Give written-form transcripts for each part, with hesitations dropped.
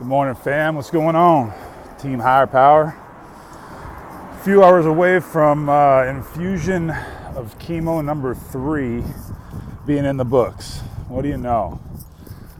Good morning, fam. What's going on? Team Higher Power. A few hours away from infusion of chemo number 3 being in the books. What do you know?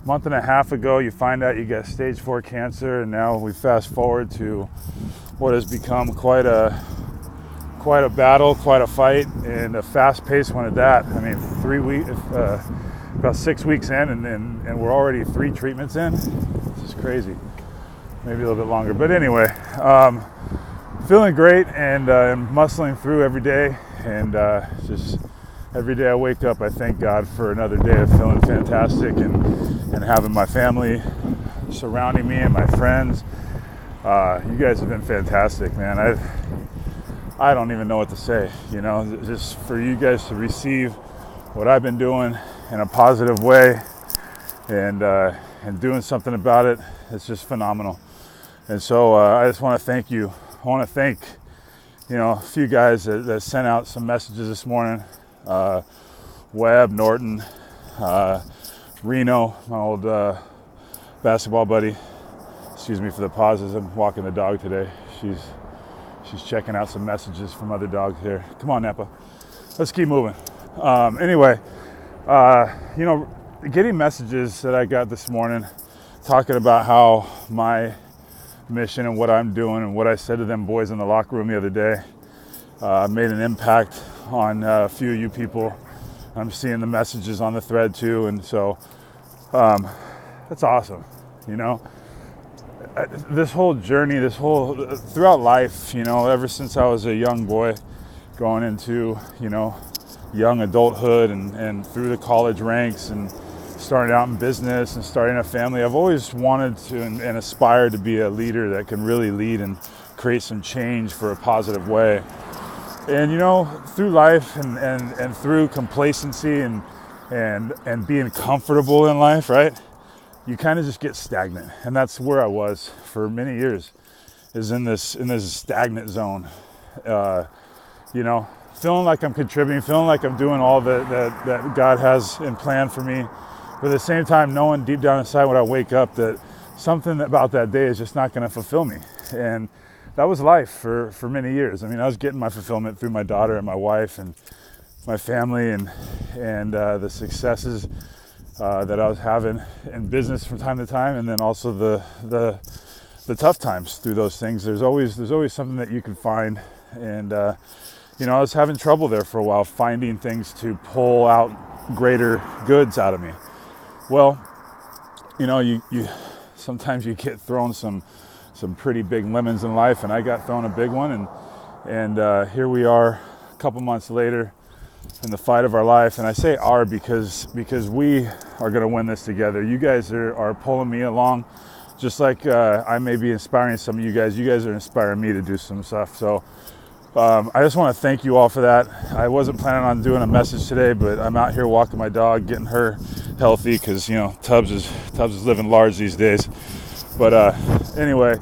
A month and a half ago, you find out you got stage 4 cancer, and now we fast forward to what has become quite a battle, quite a fight, and a fast-paced one at that. I mean, 3 weeks, about 6 weeks in, and we're already 3 treatments in. It's crazy. Maybe a little bit longer, but anyway, feeling great and muscling through every day, and just every day I wake up, I thank God for another day of feeling fantastic and having my family surrounding me and my friends. You guys have been fantastic, man. I don't even know what to say, you know, just for you guys to receive what I've been doing in a positive way and doing something about it. It's just phenomenal. And so I just want to thank you. I want to thank, a few guys that sent out some messages this morning. Webb, Norton, Reno, my old basketball buddy. Excuse me for the pauses. I'm walking the dog today. She's checking out some messages from other dogs here. Come on, Napa. Let's keep moving. Anyway, getting messages that I got this morning talking about how my mission and what I'm doing and what I said to them boys in the locker room the other day made an impact on a few of you people. I'm seeing the messages on the thread too, and so that's awesome. This whole journey, throughout life, ever since I was a young boy going into, young adulthood and through the college ranks and starting out in business and starting a family, I've always wanted to and aspired to be a leader that can really lead and create some change for a positive way. And through life and through complacency and being comfortable in life, right? You kind of just get stagnant, and that's where I was for many years, is in this stagnant zone. Feeling like I'm contributing, feeling like I'm doing all that God has in plan for me, but at the same time knowing deep down inside when I wake up that something about that day is just not going to fulfill me. And that was life for many years. I mean, I was getting my fulfillment through my daughter and my wife and my family and the successes that I was having in business from time to time, and then also the tough times through those things. There's always something that you can find, and I was having trouble there for a while, finding things to pull out greater goods out of me. Well, you sometimes you get thrown some pretty big lemons in life, and I got thrown a big one, and here we are a couple months later in the fight of our life. And I say "our" because we are going to win this together. You guys are pulling me along, just like I may be inspiring some of you guys. You guys are inspiring me to do some stuff. So I just want to thank you all for that. I wasn't planning on doing a message today, but I'm out here walking my dog, getting her healthy, because Tubbs is living large these days. But anyway,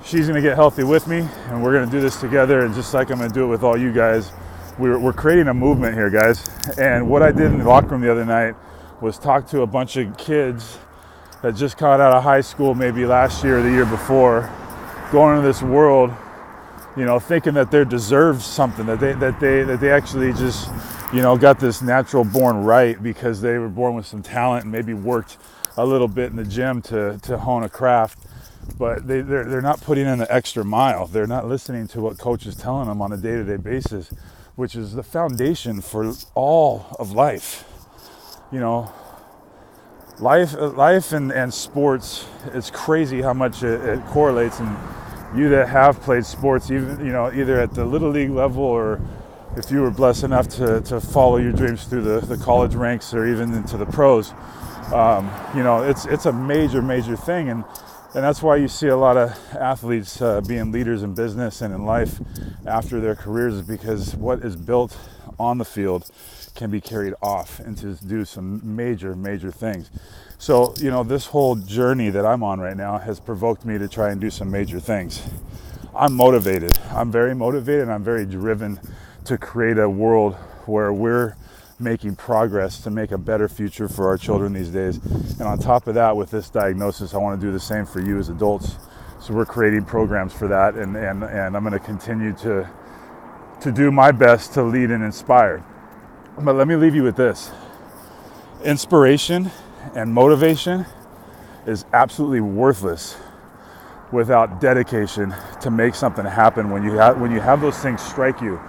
she's going to get healthy with me, and we're going to do this together. And just like I'm going to do it with all you guys, we're creating a movement here, guys. And what I did in the locker room the other night was talk to a bunch of kids that just got out of high school, maybe last year or the year before, going into this world, thinking that they deserve something, that they actually just, got this natural born right because they were born with some talent and maybe worked a little bit in the gym to hone a craft. But they're not putting in the extra mile. They're not listening to what coach is telling them on a day-to-day basis, which is the foundation for all of life. Life and sports, it's crazy how much it correlates. And you that have played sports, even either at the little league level, or if you were blessed enough to follow your dreams through the college ranks or even into the pros, it's a major thing. And that's why you see a lot of athletes being leaders in business and in life after their careers, is because what is built on the field can be carried off and to do some major things. So, this whole journey that I'm on right now has provoked me to try and do some major things. I'm motivated. I'm very motivated, and I'm very driven to create a world where we're making progress to make a better future for our children these days. And on top of that, with this diagnosis, I want to do the same for you as adults. So we're creating programs for that, and I'm going to continue to do my best to lead and inspire. But let me leave you with this. Inspiration and motivation is absolutely worthless without dedication to make something happen. When you have those things strike you,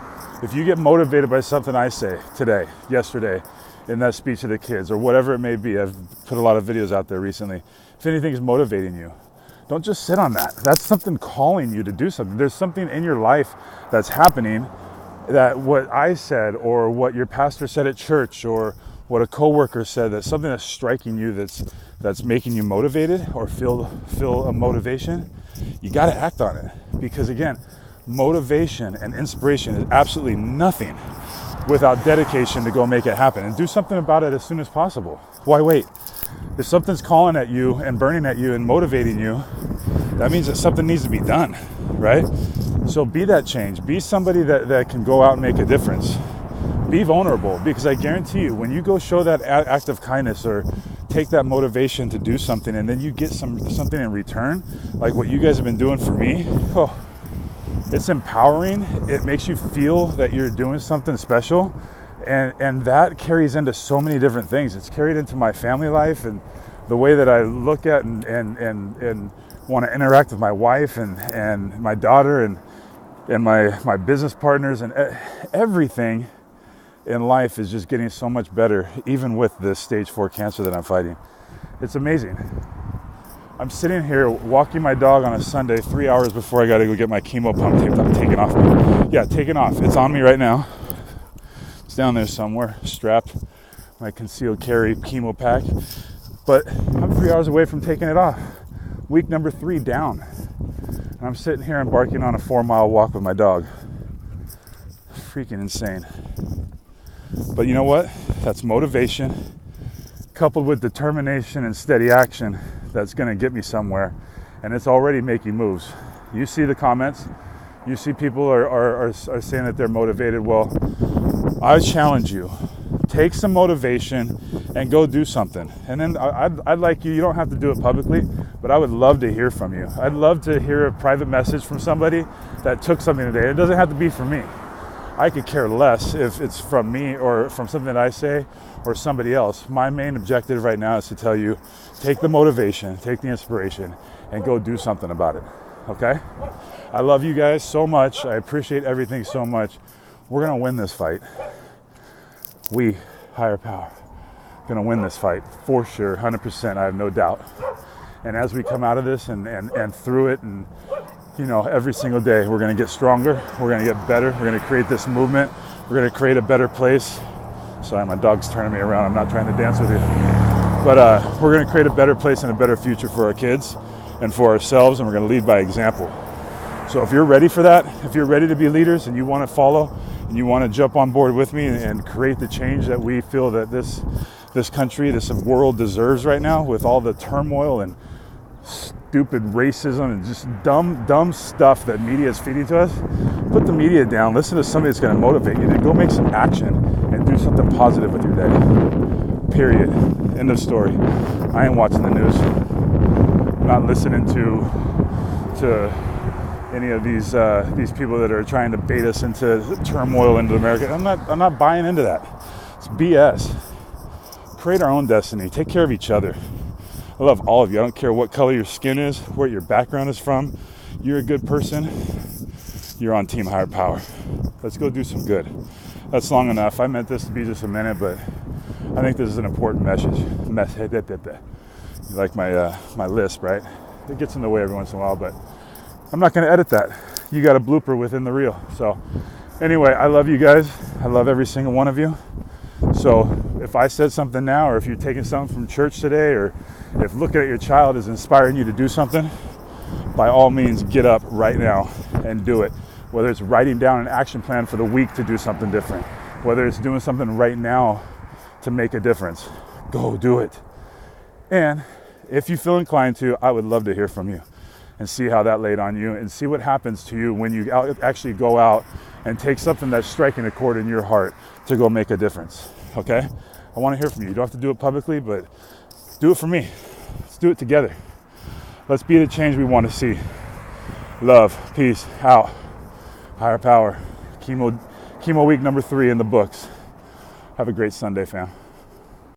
if you get motivated by something I say today, yesterday, in that speech to the kids, or whatever it may be, I've put a lot of videos out there recently. If anything is motivating you, don't just sit on that. That's something calling you to do something. There's something in your life that's happening, that what I said, or what your pastor said at church, or what a coworker said, that's something that's striking you, that's making you motivated or feel a motivation. You got to act on it, because again, motivation and inspiration is absolutely nothing without dedication to go make it happen, and do something about it as soon as possible. Why wait? If something's calling at you and burning at you and motivating you, that means that something needs to be done, right? So be that change. Be somebody that can go out and make a difference. Be vulnerable, because I guarantee you, when you go show that act of kindness or take that motivation to do something, and then you get something in return, like what you guys have been doing for me, it's empowering. It makes you feel that you're doing something special, and that carries into so many different things. It's carried into my family life and the way that I look at and want to interact with my wife and my daughter and my business partners, and everything in life is just getting so much better, even with this stage 4 cancer that I'm fighting. It's amazing. I'm sitting here walking my dog on a Sunday 3 hours before I got to go get my chemo pump taken off me. Yeah, taken off. It's on me right now. It's down there somewhere, strapped, my concealed carry chemo pack. But I'm 3 hours away from taking it off. Week number 3 down. And I'm sitting here embarking on a 4-mile walk with my dog. Freaking insane. But you know what? That's motivation coupled with determination and steady action that's going to get me somewhere. And it's already making moves. You see the comments. You see people are saying that they're motivated. Well, I challenge you. Take some motivation and go do something. And then I'd like you don't have to do it publicly, but I would love to hear from you. I'd love to hear a private message from somebody that took something today. It doesn't have to be from me. I could care less if it's from me or from something that I say or somebody else. My main objective right now is to tell you, take the motivation, take the inspiration, and go do something about it, okay? I love you guys so much. I appreciate everything so much. We're going to win this fight. We, higher power, going to win this fight for sure, 100%, I have no doubt. And as we come out of this and through it, and every single day, we're going to get stronger, we're going to get better, we're going to create this movement, we're going to create a better place. Sorry, my dog's turning me around, I'm not trying to dance with you. But we're going to create a better place and a better future for our kids and for ourselves, and we're going to lead by example. So if you're ready for that, if you're ready to be leaders and you want to follow and you want to jump on board with me and create the change that we feel that this country, this world deserves right now, with all the turmoil and stupid racism and just dumb stuff that media is feeding to us, put the media down. Listen to somebody that's going to motivate you to go make some action and do something positive with your day. Period. End of story. I ain't watching the news. I'm not listening to any of these people that are trying to bait us into turmoil into America. I'm not buying into that. It's BS. Create our own destiny. Take care of each other. I love all of you. I don't care what color your skin is, where your background is from. You're a good person. You're on Team Higher Power. Let's go do some good. That's long enough. I meant this to be just a minute, but I think this is an important message. You like my lisp, right? It gets in the way every once in a while, but I'm not going to edit that. You got a blooper within the reel. So anyway, I love you guys. I love every single one of you. So if I said something now, or if you're taking something from church today, or if looking at your child is inspiring you to do something, by all means, get up right now and do it. Whether it's writing down an action plan for the week to do something different, whether it's doing something right now to make a difference, go do it. And if you feel inclined to, I would love to hear from you and see how that laid on you and see what happens to you when you actually go out and take something that's striking a chord in your heart to go make a difference. okay? I want to hear from you. You don't have to do it publicly, but do it for me. Let's do it together. Let's be the change we want to see. Love, peace, out. Higher power. Chemo week number 3 in the books. Have a great Sunday, fam.